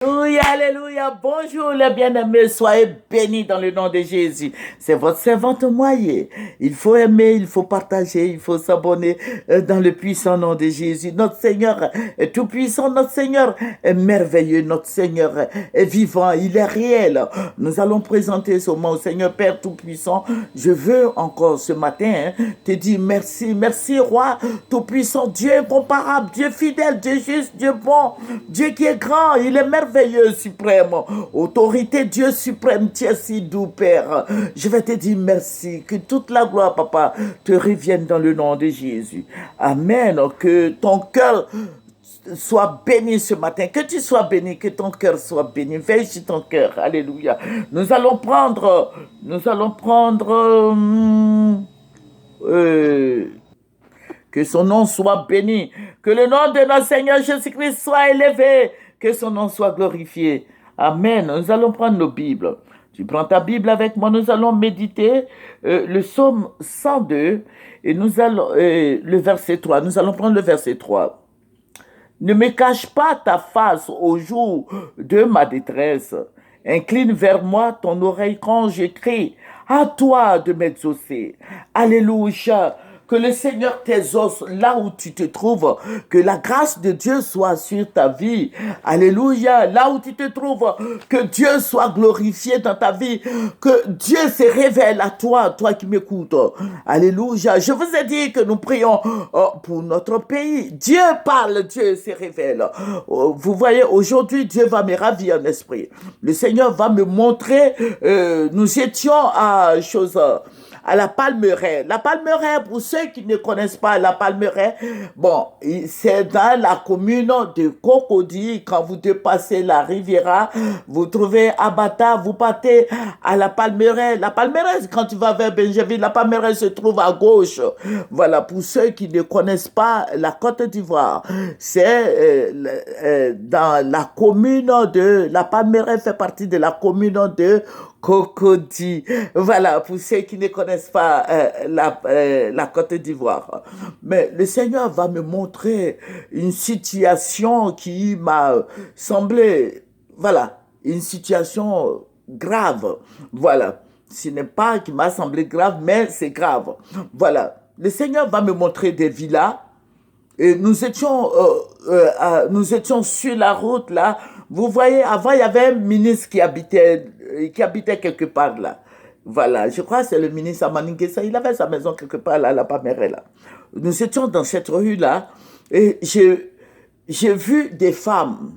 Alléluia, alléluia. Bonjour les bien-aimés, soyez bénis dans le nom de Jésus. C'est votre servante Moyer. Il faut aimer, il faut partager, il faut s'abonner dans le puissant nom de Jésus. Notre Seigneur est tout puissant, notre Seigneur est merveilleux, notre Seigneur est vivant, il est réel. Nous allons présenter ce mot au Seigneur Père tout puissant. Je veux encore ce matin te dire merci, merci roi tout puissant, Dieu incomparable, Dieu fidèle, Dieu juste, Dieu bon, Dieu qui est grand, il est merveilleux, suprême. Autorité, Dieu suprême, tu es si doux, Père. Je vais te dire merci. Que toute la gloire, Papa, te revienne dans le nom de Jésus. Amen. Que ton cœur soit béni ce matin. Que tu sois béni, que ton cœur soit béni. Veille sur ton cœur. Alléluia. Nous allons prendre, que son nom soit béni. Que le nom de notre Seigneur Jésus-Christ soit élevé. Que son nom soit glorifié. Amen. Nous allons prendre nos Bibles. Tu prends ta Bible avec moi. Nous allons méditer le psaume 102 et nous allons le verset 3. Nous allons prendre le verset 3. Ne me cache pas ta face au jour de ma détresse. Incline vers moi ton oreille quand je crie. À toi de m'exaucer. Alléluia. Que le Seigneur t'exauce là où tu te trouves. Que la grâce de Dieu soit sur ta vie. Alléluia. Là où tu te trouves. Que Dieu soit glorifié dans ta vie. Que Dieu se révèle à toi, toi qui m'écoutes. Alléluia. Je vous ai dit que nous prions pour notre pays. Dieu parle, Dieu se révèle. Vous voyez, aujourd'hui, Dieu va me ravir en esprit. Le Seigneur va me montrer, nous étions à la Palmeraie. La Palmeraie, pour ceux qui ne connaissent pas la Palmeraie, bon, c'est dans la commune de Cocody. Quand vous dépassez la Riviera, vous trouvez Abata, vous partez à la Palmeraie. La Palmeraie, quand tu vas vers Benjaville, la Palmeraie se trouve à gauche. Voilà, pour ceux qui ne connaissent pas la Côte d'Ivoire, c'est dans la commune de... La Palmeraie fait partie de la commune de Cocody. Voilà, pour ceux qui ne connaissent pas la Côte d'Ivoire. Mais le Seigneur va me montrer une situation qui m'a semblé, voilà, une situation grave. Voilà, ce n'est pas qui m'a semblé grave, mais c'est grave. Voilà, le Seigneur va me montrer des villas. Et nous étions sur la route là. Vous voyez, avant il y avait un ministre qui habitait quelque part là. Voilà, je crois que c'est le ministre Amaninguesa. Il avait sa maison quelque part là, à la Palmeraie là. Nous étions dans cette rue là et j'ai vu des femmes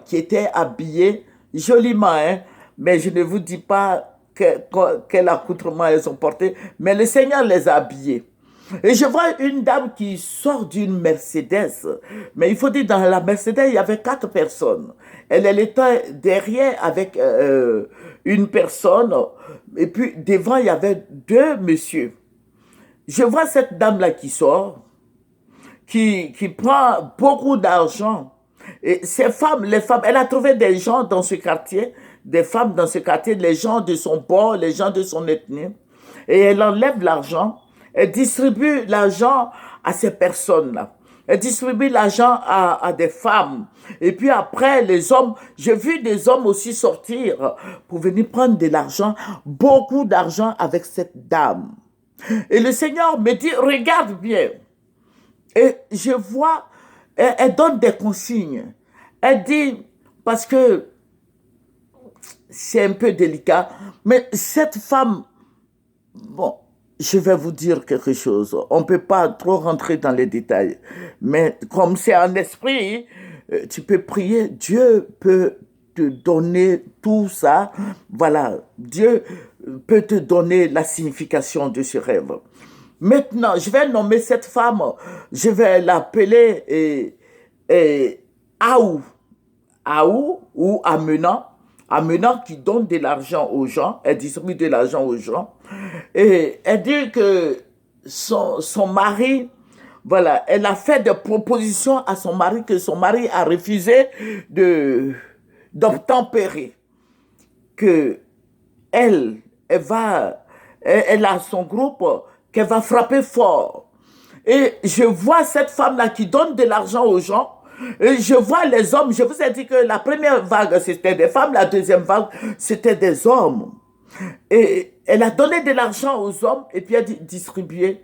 qui étaient habillées joliment, hein, mais je ne vous dis pas quel accoutrement elles ont porté, mais le Seigneur les a habillées. Et je vois une dame qui sort d'une Mercedes. Mais il faut dire, dans la Mercedes, il y avait 4 personnes. Elle était derrière avec une personne. Et puis, devant, il y avait 2 messieurs. Je vois cette dame-là qui sort, qui prend beaucoup d'argent. Et ces femmes, les femmes, elle a trouvé des gens dans ce quartier, des femmes dans ce quartier, les gens de son bord, les gens de son ethnie. Et elle enlève l'argent. Elle distribue l'argent à ces personnes-là. Elle distribue l'argent à des femmes. Et puis après, les hommes, j'ai vu des hommes aussi sortir pour venir prendre de l'argent, beaucoup d'argent avec cette dame. Et le Seigneur me dit, regarde bien. Et je vois, elle donne des consignes. Elle dit, parce que c'est un peu délicat, mais cette femme, bon, je vais vous dire quelque chose. On ne peut pas trop rentrer dans les détails. Mais comme c'est en esprit, tu peux prier. Dieu peut te donner tout ça. Voilà. Dieu peut te donner la signification de ce rêve. Maintenant, je vais nommer cette femme. Je vais l'appeler Aou. Aou ou Amenant. Amenant qui donne de l'argent aux gens. Elle distribue de l'argent aux gens. Et elle dit que son mari, voilà, elle a fait des propositions à son mari que son mari a refusé d'obtempérer. Que elle a son groupe qu'elle va frapper fort. Et je vois cette femme-là qui donne de l'argent aux gens. Et je vois les hommes, je vous ai dit que la première vague, c'était des femmes, la deuxième vague, c'était des hommes. Et elle a donné de l'argent aux hommes et puis elle a distribué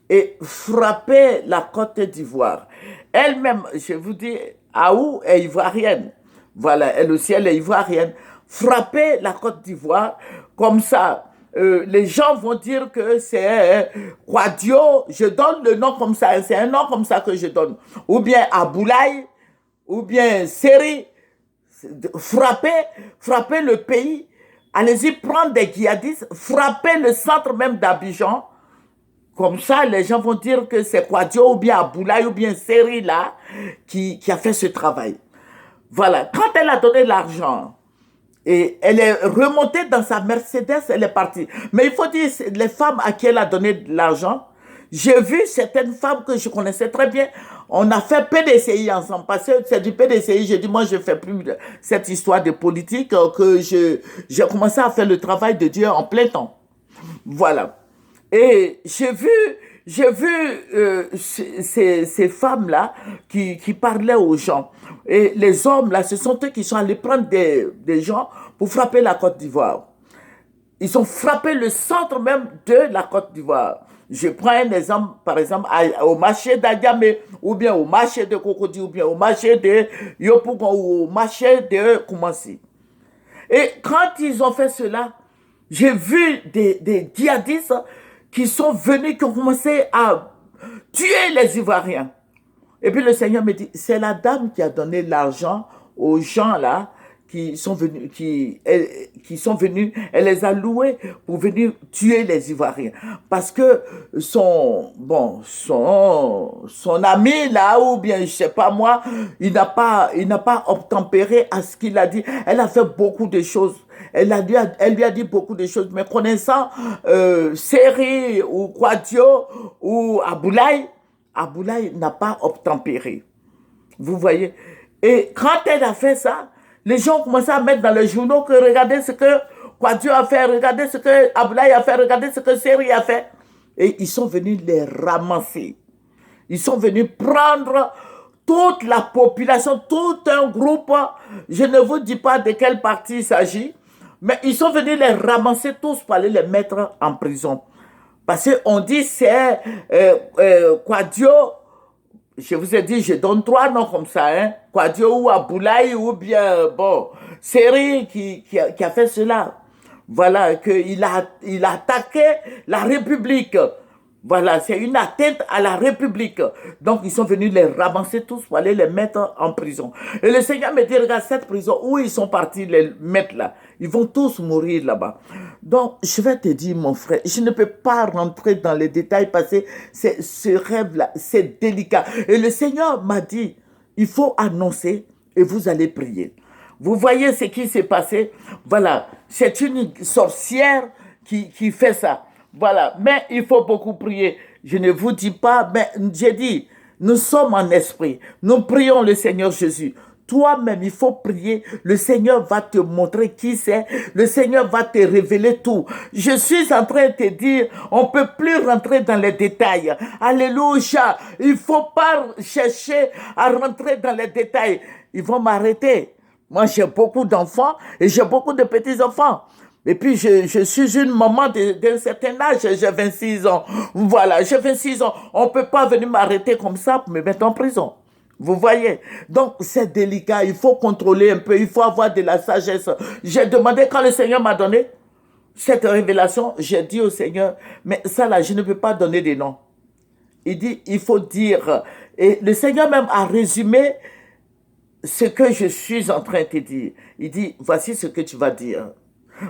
et frappé la Côte d'Ivoire. Elle-même, je vous dis, Aou est ivoirienne. Voilà, elle aussi, elle est ivoirienne. Frapper la Côte d'Ivoire, comme ça, les gens vont dire que c'est Quadio, je donne le nom comme ça, c'est un nom comme ça que je donne. Ou bien Aboulaye, ou bien Seri, frapper le pays. Allez-y prendre des djihadistes, frapper le centre même d'Abidjan. Comme ça, les gens vont dire que c'est Quadio ou bien Aboulaye ou bien Seri là qui a fait ce travail. Voilà, quand elle a donné l'argent et elle est remontée dans sa Mercedes, elle est partie. Mais il faut dire, les femmes à qui elle a donné l'argent, j'ai vu certaines femmes que je connaissais très bien. On a fait PDCI ensemble parce que c'est du PDCI. J'ai dit, moi, je ne fais plus cette histoire de politique, que j'ai commencé à faire le travail de Dieu en plein temps. Voilà. Et j'ai vu ces femmes-là qui parlaient aux gens. Et les hommes, là, ce sont eux qui sont allés prendre des gens pour frapper la Côte d'Ivoire. Ils ont frappé le centre même de la Côte d'Ivoire. Je prends un exemple, par exemple, au marché d'Adiamé, ou bien au marché de Cocody, ou bien au marché de Yopougon, ou au marché de Koumassi. Et quand ils ont fait cela, j'ai vu des djihadistes qui sont venus, qui ont commencé à tuer les Ivoiriens. Et puis le Seigneur me dit, c'est la dame qui a donné l'argent aux gens là, qui sont venus, elle les a loués pour venir tuer les Ivoiriens. Parce que son ami là, ou bien je sais pas moi, il n'a pas obtempéré à ce qu'il a dit. Elle a fait beaucoup de choses. Elle lui a dit beaucoup de choses. Mais connaissant Seri ou Quadio ou Aboulaye n'a pas obtempéré. Vous voyez? Et quand elle a fait ça, les gens ont commencé à mettre dans les journaux que regardez ce que Quadio a fait, regardez ce que Aboulaye a fait, regardez ce que Seri a fait. Et ils sont venus les ramasser. Ils sont venus prendre toute la population, tout un groupe. Je ne vous dis pas de quel parti il s'agit, mais ils sont venus les ramasser tous pour aller les mettre en prison. Parce qu'on dit c'est Quadio. Je vous ai dit, je donne 3 noms comme ça, hein. Quadio ou Aboulaye ou bien, Seri qui a fait cela. Voilà, qu'il il a attaqué la République. Voilà, c'est une atteinte à la République. Donc, ils sont venus les ramasser tous pour aller les mettre en prison. Et le Seigneur me dit, regarde, cette prison, où ils sont partis les mettre là, ils vont tous mourir là-bas. Donc, je vais te dire, mon frère, je ne peux pas rentrer dans les détails parce que ce rêve-là, c'est délicat. Et le Seigneur m'a dit, il faut annoncer et vous allez prier. Vous voyez ce qui s'est passé? Voilà, c'est une sorcière qui fait ça. Voilà, mais il faut beaucoup prier. Je ne vous dis pas, mais j'ai dit, nous sommes en esprit. Nous prions le Seigneur Jésus. Toi-même, il faut prier. Le Seigneur va te montrer qui c'est. Le Seigneur va te révéler tout. Je suis en train de te dire, on ne peut plus rentrer dans les détails. Alléluia. Il ne faut pas chercher à rentrer dans les détails. Ils vont m'arrêter. Moi, j'ai beaucoup d'enfants et j'ai beaucoup de petits-enfants. Et puis, je suis une maman d'un certain âge, j'ai 26 ans. Voilà, j'ai 26 ans. On ne peut pas venir m'arrêter comme ça pour me mettre en prison. Vous voyez? Donc, c'est délicat. Il faut contrôler un peu. Il faut avoir de la sagesse. J'ai demandé, quand le Seigneur m'a donné cette révélation, j'ai dit au Seigneur, mais ça là, je ne peux pas donner des noms. Il dit, il faut dire. Et le Seigneur même a résumé ce que je suis en train de te dire. Il dit, voici ce que tu vas dire.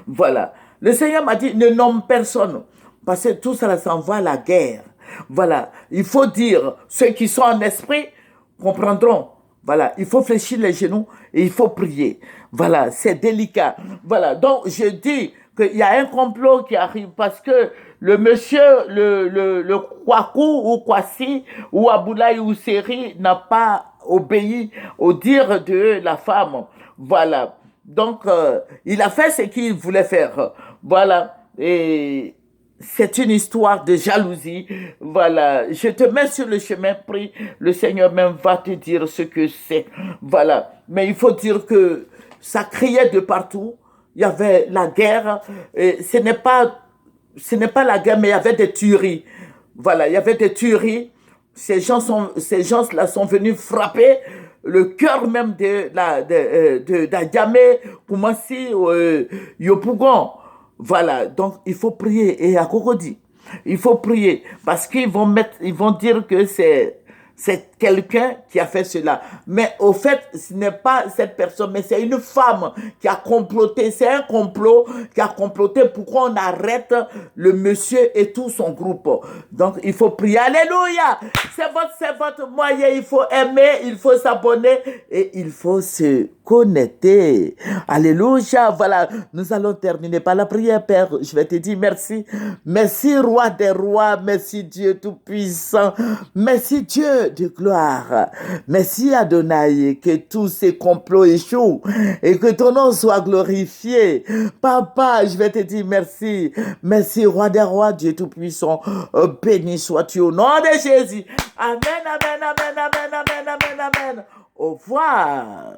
Voilà. Le Seigneur m'a dit, ne nomme personne. Parce que tout ça s'envoie à la guerre. Voilà. Il faut dire, ceux qui sont en esprit comprendront. Voilà. Il faut fléchir les genoux et il faut prier. Voilà. C'est délicat. Voilà. Donc, je dis qu'il y a un complot qui arrive parce que le monsieur, le Kwaku ou Kwasi ou Aboulaye ou Seri n'a pas obéi au dire de la femme. Voilà. Donc, il a fait ce qu'il voulait faire. Voilà. Et c'est une histoire de jalousie. Voilà, je te mets sur le chemin, prie. Le Seigneur même va te dire ce que c'est. Voilà, mais il faut dire que ça criait de partout. Il y avait la guerre. Et ce n'est pas la guerre, mais il y avait des tueries. Voilà, il y avait des tueries. Ces gens-là sont venus frapper le cœur même d'Adjamé, Koumassi, Yopougon. Voilà, donc il faut prier. Et à Cocody, il faut prier parce ils vont dire que c'est quelqu'un qui a fait cela. Mais au fait, ce n'est pas cette personne, mais c'est une femme qui a comploté. C'est un complot qui a comploté pour qu'on arrête le monsieur et tout son groupe. Donc, il faut prier. Alléluia! C'est votre moyen. Il faut aimer, il faut s'abonner et il faut se connecter. Alléluia! Voilà, nous allons terminer par la prière, Père. Je vais te dire merci. Merci, Roi des rois. Merci, Dieu Tout-Puissant. Merci, Dieu de gloire. Merci Adonai, que tous ces complots échouent et que ton nom soit glorifié. Papa, je vais te dire merci. Merci Roi des rois, Dieu Tout-Puissant. Béni sois-tu au nom de Jésus. Amen, amen, amen, amen, amen, amen, amen. Au revoir.